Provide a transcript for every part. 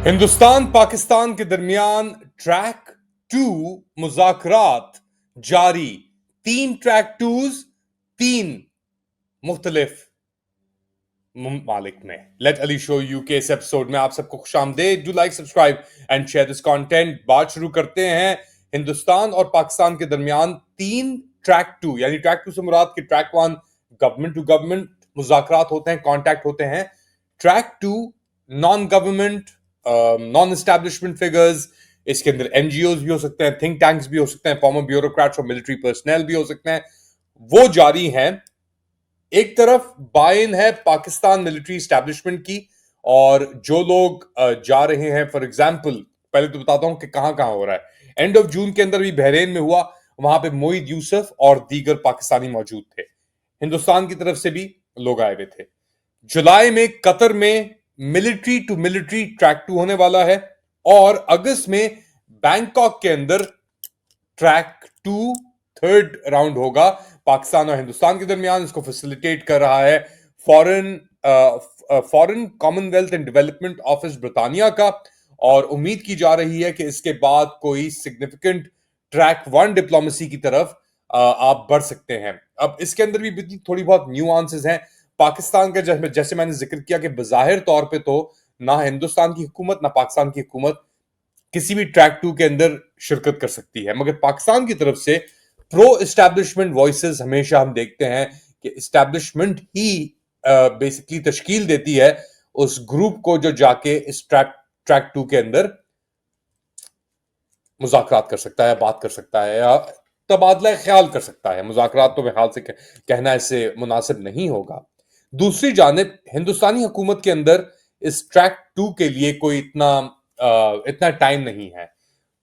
हिंदुस्तान पाकिस्तान के दरमियान track to मुज़ाकरात जारी। 3 ट्रैक 2s 3 मुख्तलिफ मालिक में। लेट अली शो यू के इस एपिसोड में आप सबको खुशामदेद। Do like, subscribe and share this content. बात शुरू करते हैं हिंदुस्तान और पाकिस्तान के दरमियान 3 ट्रैक 2 यानी ट्रैक 2 से मुराद कि ट्रैक 1 गवर्नमेंट टू गवर्नमेंट मुज़ाकरात होते हैं, कॉन्टैक्ट होते हैं। Track 2 non government, non establishment figures, इसके अंदर एनजीओ भी हो सकते हैं, थिंक टैंक्स भी हो सकते हैं, फॉर्मर ब्यूरोक्रेट्स और मिलिट्री पर्सनल भी हो सकते हैं, वो जारी हैं। एक तरफ बाइन है पाकिस्तान मिलिट्री एस्टैब्लिशमेंट की, और जो लोग जा रहे हैं, फॉर एग्जांपल पहले तो बताता हूं कि कहां कहां हो रहा है। एंड ऑफ जून के अंदर भी बहरीन में हुआ, वहां पे मोईद यूसुफ और दीगर पाकिस्तानी मौजूद थे। हिंदुस्तान की तरफ से भी लोग आए हुए थे। जुलाई में कतर में मिलिट्री टू मिलिट्री ट्रैक 2 होने वाला है, और अगस्त में बैंकॉक के अंदर ट्रैक 2 थर्ड राउंड होगा पाकिस्तान और हिंदुस्तान के दरमियान। इसको फैसिलिटेट कर रहा है foreign Commonwealth and development office Britannia का, और उम्मीद की जा रही है कि इसके बाद कोई सिग्निफिकेंट ट्रैक 1 डिप्लोमेसी की तरफ आप बढ़ सकते हैं। अब इसके अंदर भी थोड़ी बहुत न्यूआंसेस हैं। पाकिस्तान का जैसे मैंने जिक्र किया कि बज़ाहिर तौर पे तो ना हिंदुस्तान की हुकूमत ना पाकिस्तान की हुकूमत किसी भी ट्रैक 2 के अंदर शिरकत कर सकती है, मगर पाकिस्तान की तरफ से प्रो इस्टेब्लिशमेंट वॉइसेस हमेशा हम देखते हैं कि इस्टेब्लिशमेंट ही बेसिकली तश्कील देती है उस ग्रुप को जो जाके इस ट्रैक 2 के अंदर मुज़ाकरात कर सकता है, बात कर सकता है या तबादला ख्याल कर सकता है। मुज़ाकरात तो मेरे ख्याल से कहना इससे मुनासिब नहीं होगा। दूसरी जानिब हिंदुस्तानी हुकूमत के अंदर इस ट्रैक 2 के लिए कोई इतना टाइम नहीं है।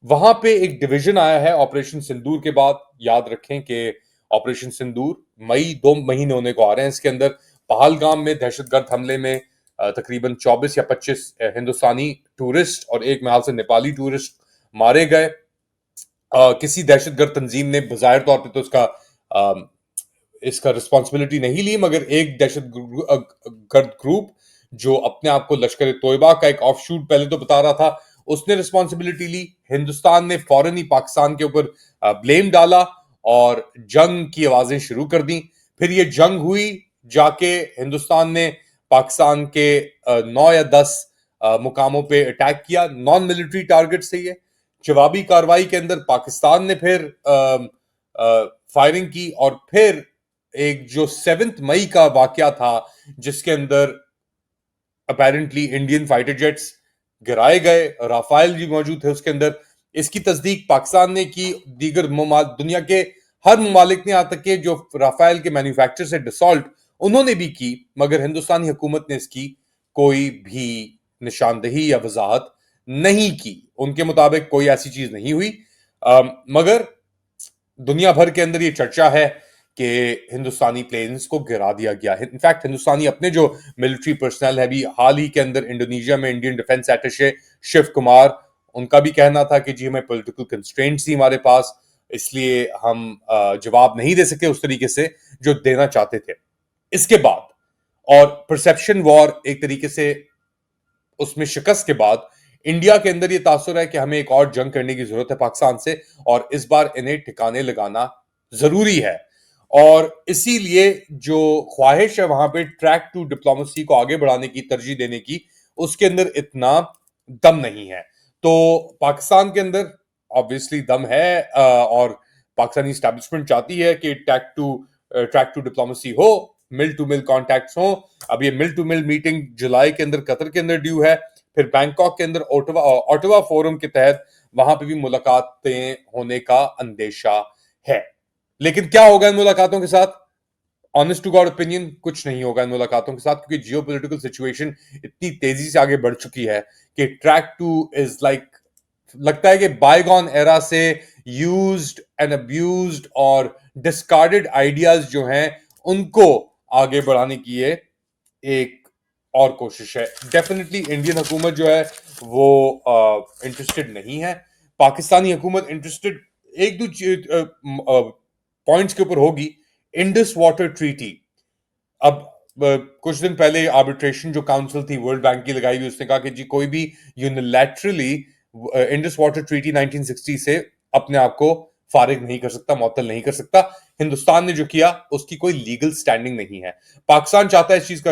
वहां पे एक डिवीजन आया है ऑपरेशन सिंदूर के बाद। याद रखें कि ऑपरेशन सिंदूर मई 2 महीने होने को आ रहे हैं। इसके अंदर पहलगाम में दहशतगर्द हमले में तकरीबन 24 या 25 हिंदुस्तानी टूरिस्ट और एक महल से नेपाली टूरिस्ट मारे गए। किसी दहशतगर्द तंजीम ने बाज़ाहिर तौर पे तो इसका रिस्पॉन्सिबिलिटी नहीं ली, मगर एक दहशतगर्द ग्रुप जो अपने आप को लश्कर तोयबा का एक ऑफशूट पहले तो बता रहा था, उसने रिस्पॉन्सिबिलिटी ली। हिंदुस्तान ने फौरन ही पाकिस्तान के ऊपर ब्लेम डाला और जंग की आवाजें शुरू कर दी। फिर ये जंग हुई, जाके हिंदुस्तान ने पाकिस्तान के 9 या 10 मुकामों पे अटैक किया, नॉन मिलिट्री टारगेट से। ये जवाबी कार्रवाई के अंदर पाकिस्तान ने फिर फायरिंग की, और फिर एक जो 7 मई का वाकया था जिसके अंदर अपेरेंटली इंडियन फाइटर जेट्स गिराए गए, राफेल भी मौजूद थे उसके अंदर। इसकी तस्दीक पाकिस्तान ने की, दीगर दुनिया के हर ममालिक ने, यहाँ तक के जो राफेल के मैन्युफैक्चर से डिसॉल्ट उन्होंने भी की, मगर हिंदुस्तानी हुकूमत ने इसकी कोई भी निशानदेही या वजाहत नहीं की। उनके मुताबिक कोई ऐसी चीज नहीं हुई। मगर दुनिया भर के अंदर ये चर्चा है कि हिंदुस्तानी प्लेन्स को गिरा दिया गया है। इनफैक्ट हिंदुस्तानी अपने जो मिलिट्री पर्सनल है भी, हाल ही के अंदर इंडोनेशिया में Indian defence attache Shiv Kumar, उनका भी कहना था कि जी हमें पॉलिटिकल कंस्ट्रेंट्स थी हमारे पास, इसलिए हम जवाब नहीं दे सके उस तरीके से जो देना चाहते थे। इसके बाद और परसेप्शन वॉर एक तरीके से उसमें शिकस्त के बाद इंडिया के अंदर यह तासुर है कि हमें एक और जंग करने की जरूरत है पाकिस्तान से, और इस बार इन्हें ठिकाने लगाना जरूरी है। और इसीलिए जो ख्वाहिश है वहां पे ट्रैक 2 डिप्लोमेसी को आगे बढ़ाने की, तरजीह देने की, उसके अंदर इतना दम नहीं है। तो पाकिस्तान के अंदर ऑब्वियसली दम है, और पाकिस्तानी स्टैब्लिशमेंट चाहती है कि ट्रैक 2 डिप्लोमेसी हो, मिल टू मिल कॉन्टैक्ट्स हो। अब ये मिल टू मिल मीटिंग जुलाई के अंदर कतर के अंदर ड्यू है, फिर बैंकॉक के अंदर ओटावा फोरम के तहत वहां पे भी मुलाकातें होने का अंदेशा है। लेकिन क्या होगा इन मुलाकातों के साथ? ऑनेस्ट टू गॉड ओपिनियन, कुछ नहीं होगा इन मुलाकातों के साथ, क्योंकि जियो पोलिटिकल सिचुएशन इतनी तेजी से आगे बढ़ चुकी है कि ट्रैक 2 इज लाइक, लगता है कि बायगॉन एरा से यूज्ड एंड अब्यूज्ड और डिस्कार्डेड आइडियाज जो हैं उनको आगे बढ़ाने की ये एक और कोशिश है। डेफिनेटली इंडियन हुकूमत जो है वो इंटरेस्टेड नहीं है। पाकिस्तानी हुकूमत इंटरेस्टेड एक दो पॉइंट्स के ऊपर होगी। इंडस वाटर ट्रीटी, अब कुछ दिन पहले आर्बिट्रेशन जो काउंसिल थी वर्ल्ड बैंक की लगाई हुई, उसने कहा कि जी कोई भी यूनिलैटरली इंडस वाटर ट्रीटी 1960 से अपने आप को फारिग नहीं कर सकता, मुअत्तल नहीं कर सकता। हिंदुस्तान ने जो किया उसकी कोई लीगल स्टैंडिंग नहीं है। पाकिस्तान चाहता है इस चीज का,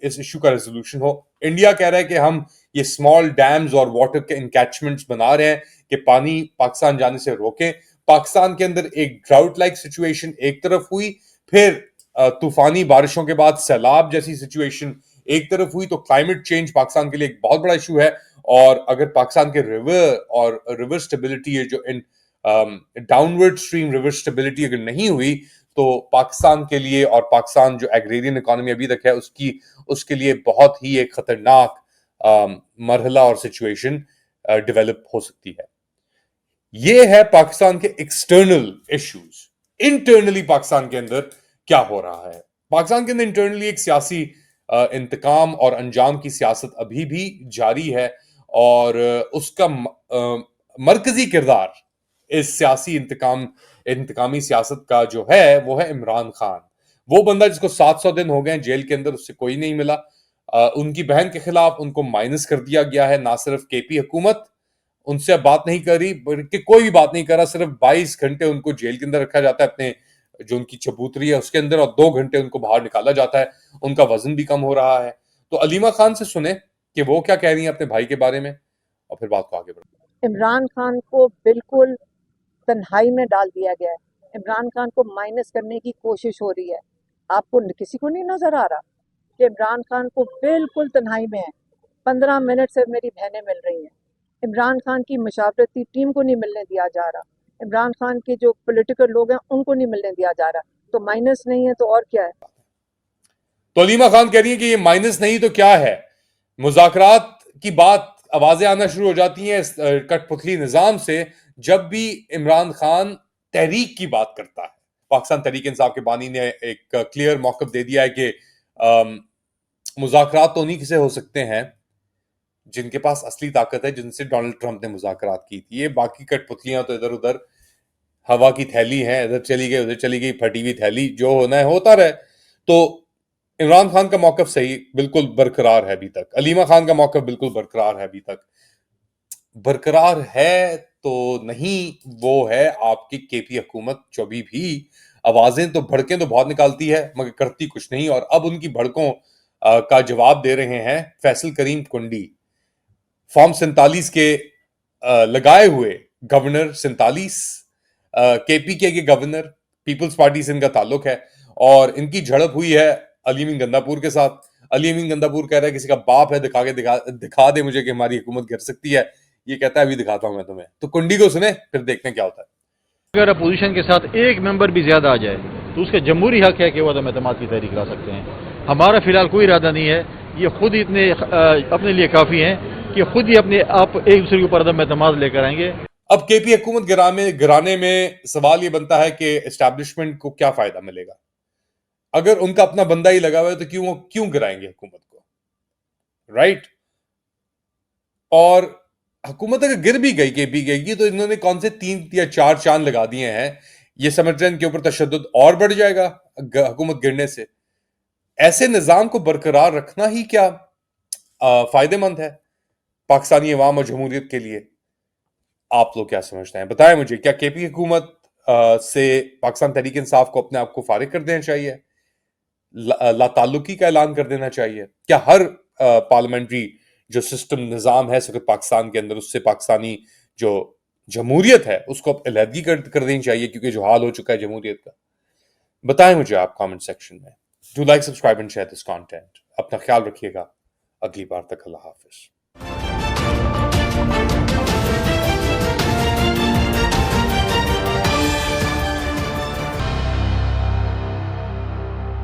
इस इशू का रेजोल्यूशन हो। इंडिया कह रहा है कि हम ये स्मॉल डैम्स और वाटर के इनकैचमेंट्स बना रहे हैं कि पानी पाकिस्तान जाने से रोकें। पाकिस्तान के अंदर एक ड्राउट लाइक सिचुएशन एक तरफ हुई, फिर तूफानी बारिशों के बाद सैलाब जैसी सिचुएशन एक तरफ हुई, तो क्लाइमेट चेंज पाकिस्तान के लिए एक बहुत बड़ा इशू है। और अगर पाकिस्तान के रिवर स्टेबिलिटी है जो in downward stream river stability अगर नहीं हुई, तो पाकिस्तान के लिए और पाकिस्तान जो एग्रेरियन इकोनॉमी अभी तक है उसके लिए बहुत ही एक खतरनाक मरहला और सिचुएशन डेवलप हो सकती है। ये है पाकिस्तान के एक्सटर्नल इश्यूज। इंटरनली पाकिस्तान के अंदर क्या हो रहा है? पाकिस्तान के अंदर इंटरनली एक सियासी इंतकाम और अंजाम की सियासत अभी भी जारी है, और उसका मरकजी किरदार इस सियासी इंतकामी सियासत का जो है वो है इमरान खान। वो बंदा जिसको 700 दिन हो गए जेल के अंदर, उससे कोई नहीं मिला। उनकी बहन के खिलाफ उनको माइनस कर दिया गया है। ना सिर्फ केपी हुकूमत उनसे अब बात नहीं कर रही, बल्कि कोई भी बात नहीं कर रहा। सिर्फ 22 घंटे उनको जेल के अंदर रखा जाता है अपने जो उनकी चबूतरी है उसके अंदर, और 2 घंटे उनको बाहर निकाला जाता है। उनका वजन भी कम हो रहा है। तो अलीमा खान से सुने कि वो क्या कह रही है अपने भाई के बारे में, और फिर बात को आगे बढ़ाते हैं। इमरान खान को बिल्कुल तन्हाई में डाल दिया गया है। इमरान खान को माइनस करने की कोशिश हो रही है। आपको किसी को नहीं नजर आ रहा कि इमरान खान को बिल्कुल तन्हाई में है? 15 मिनट से मेरी बहनें मिल रही हैं। इमरान खान की मशावरती टीम को नहीं मिलने दिया जा रहा। इमरान खान के जो पॉलिटिकल लोग हैं उनको नहीं मिलने दिया जा रहा। तो माइनस नहीं है तो और क्या है? तो अलीमा खान कह रही है कि ये माइनस नहीं तो क्या है। मुज़ाकरात की बात आवाजें आना शुरू हो जाती हैं इस कठपुतली निजाम से जब भी इमरान खान तहरीक की बात करता है। पाकिस्तान तहरीक इंसाफ के बानी ने एक क्लियर मौकफ दे दिया है कि मुज़ाकरात तो उन्हीं से हो सकते हैं जिनके पास असली ताकत है, जिनसे डोनाल्ड ट्रंप ने मुज़ाकरात की थी। ये बाकी कठपुतलियां तो इधर उधर हवा की थैली है, इधर चली गई उधर चली गई, फटी हुई थैली, जो होना है होता रहे। तो इमरान खान का मौकफ सही बिल्कुल बरकरार है अभी तक। अलीमा खान का मौकफ बिल्कुल बरकरार है अभी तक। बरकरार है तो नहीं, वो है आपकी केपी हुकूमत जो भी आवाजें तो भड़कें तो बहुत निकालती है मगर करती कुछ नहीं। और अब उनकी भड़कों का जवाब दे रहे हैं फैसल करीम कुंडी, फॉर्म 47 के लगाए हुए गवर्नर। 47 केपीके के गवर्नर, पीपल्स पार्टी से इनका ताल्लुक है, और इनकी झड़प हुई है अली अमीन गंदापुर के साथ। अली अमीन गंदापुर कह रहा है किसी का बाप है दिखा दे मुझे कि हमारी हुकूमत गिर सकती है। ये कहता है अभी दिखाता हूं मैं तुम्हें। तो कुंडी को सुने फिर देखते हैं क्या होता है। अगर अपोजिशन के साथ एक मेंबर भी ज्यादा आ जाए तो उसका जमहूरी हक है कि वो अदम एतमाद की तहरीक ला सकते हैं। हमारा फिलहाल कोई इरादा नहीं है। ये खुद ही इतने अपने लिए काफी हैं कि खुद ही अपने आप एक दूसरे के ऊपर अदम एतमाद लेकर आएंगे। अब केपी हुकूमत गिराने में सवाल ये बनता है कि एस्टैब्लिशमेंट को क्या फायदा मिलेगा? अगर उनका अपना बंदा ही लगा हुआ है तो क्यों गिराएंगे हुकूमत को? राइट? और हुकूमत अगर गिर भी गई केपी गई तो इन्होंने कौन से 3 या 4 चांद लगा दिए हैं? ये समझ रहे हैं इनके ऊपर तशद्दुद और बढ़ जाएगा हुकूमत गिरने से। ऐसे निजाम को बरकरार रखना ही क्या फायदेमंद है पाकिस्तानी अवाम और जमहूरियत के लिए? आप लोग क्या समझते हैं? बताएं मुझे। क्या केपी हुकूमत से पाकिस्तान तहरीक इंसाफ को अपने आप को फारिग कर देना चाहिए? लाताल्लुकी का ऐलान कर देना चाहिए? क्या हर पार्लियामेंट्री जो सिस्टम निजाम है सख्त पाकिस्तान के अंदर, उससे पाकिस्तानी जो जमहूरियत है उसको अलहदगी कर देनी चाहिए, क्योंकि जो हाल हो चुका है जमहूरियत का? बताएं मुझे आप कमेंट सेक्शन में। Do like, subscribe and share this content. अपना ख्याल रखिएगा। अगली बार तक अल्लाह हाफिज।